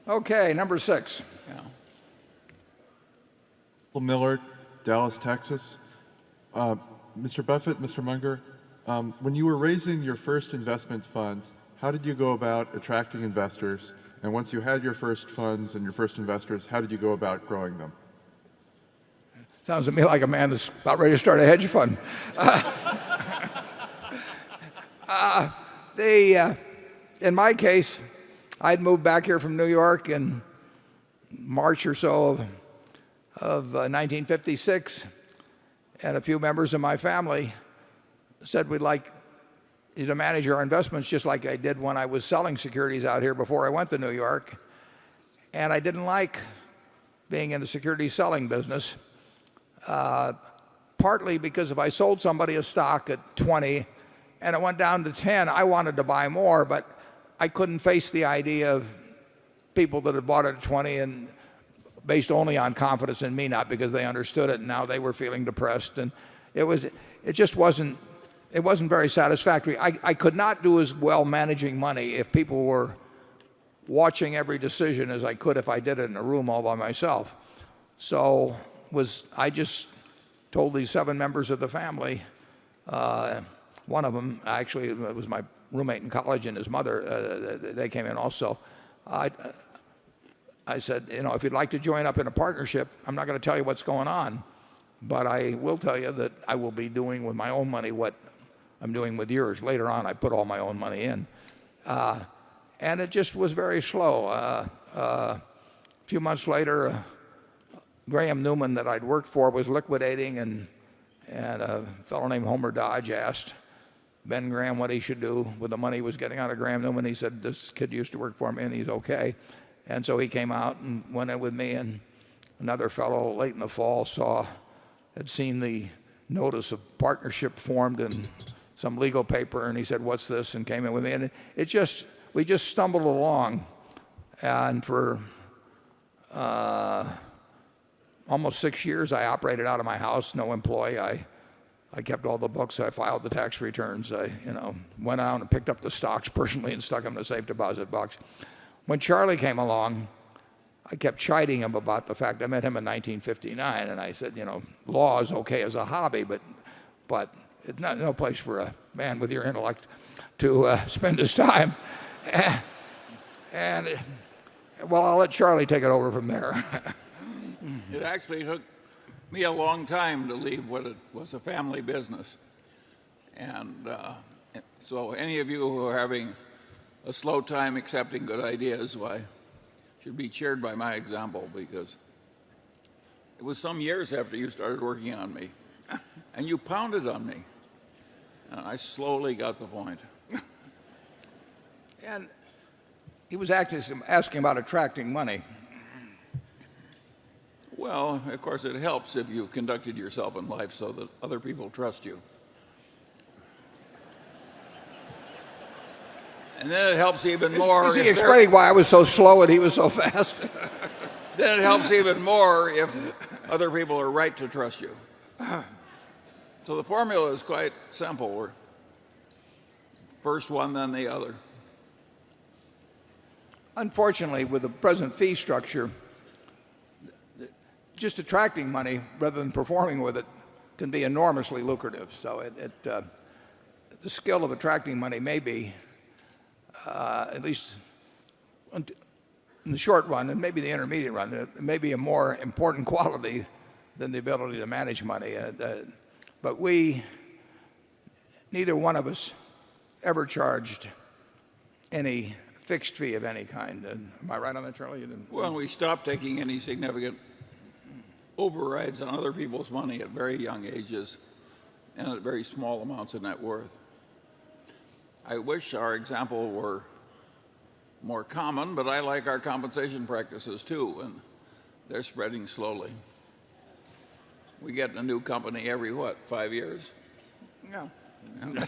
Okay, number 6. Yeah. Millard, Dallas, Texas. Mr. Buffett, Mr. Munger, when you were raising your first investment funds, how did you go about attracting investors? And once you had your first funds and your first investors, how did you go about growing them? Sounds to me like a man that's about ready to start a hedge fund. In my case, I'd moved back here from New York in March or so of 1956, and a few members of my family said we'd like you to manage our investments just like I did when I was selling securities out here before I went to New York. And I didn't like being in the securities selling business, partly because if I sold somebody a stock at 20 and it went down to 10, I wanted to buy more, but I couldn't face the idea of people that had bought it at 20 and based only on confidence in me, not because they understood it, and now they were feeling depressed. And it just wasn't very satisfactory. I could not do as well managing money if people were watching every decision as I could if I did it in a room all by myself. So I just told these 7 members of the family, one of them actually was my roommate in college and his mother, they came in also. I said, if you'd like to join up in a partnership, I'm not going to tell you what's going on, but I will tell you that I will be doing with my own money what I'm doing with yours. Later on, I put all my own money in. And it just was very slow. A few months later, Graham Newman that I'd worked for was liquidating, and a fellow named Homer Dodge asked Ben Graham what he should do with the money he was getting out of Graham Newman. He said, this kid used to work for me and he's okay. And so he came out and went in with me, and another fellow late in the fall had seen the notice of partnership formed in some legal paper, and he said, what's this? And came in with me. And we just stumbled along. And for almost 6 years, I operated out of my house, no employee. I kept all the books. I filed the tax returns. I went out and picked up the stocks personally and stuck them in a safe deposit box. When Charlie came along, I kept chiding him about the fact I met him in 1959, and I said, law is okay as a hobby, but it's no place for a man with your intellect to spend his time. Well, I'll let Charlie take it over from there. It actually took me a long time to leave what it was a family business. And so any of you who are having a slow time accepting good ideas, should be cheered by my example, because it was some years after you started working on me, and you pounded on me, and I slowly got the point. And he was asking about attracting money. Well, of course, it helps if you conducted yourself in life so that other people trust you. And then it helps even more. Is he explaining why I was so slow and he was so fast? Then it helps even more if other people are right to trust you. So the formula is quite simple. We're first one, then the other. Unfortunately, with the present fee structure, just attracting money rather than performing with it can be enormously lucrative. So the skill of attracting money may be, at least in the short run, and maybe the intermediate run, it may be a more important quality than the ability to manage money. But neither one of us ever charged any fixed fee of any kind. Am I right on that, Charlie? Well, we stopped taking any significant overrides on other people's money at very young ages and at very small amounts of net worth. I wish our example were more common, but I like our compensation practices too, and they're spreading slowly. We get a new company every, 5 years? No. Yeah.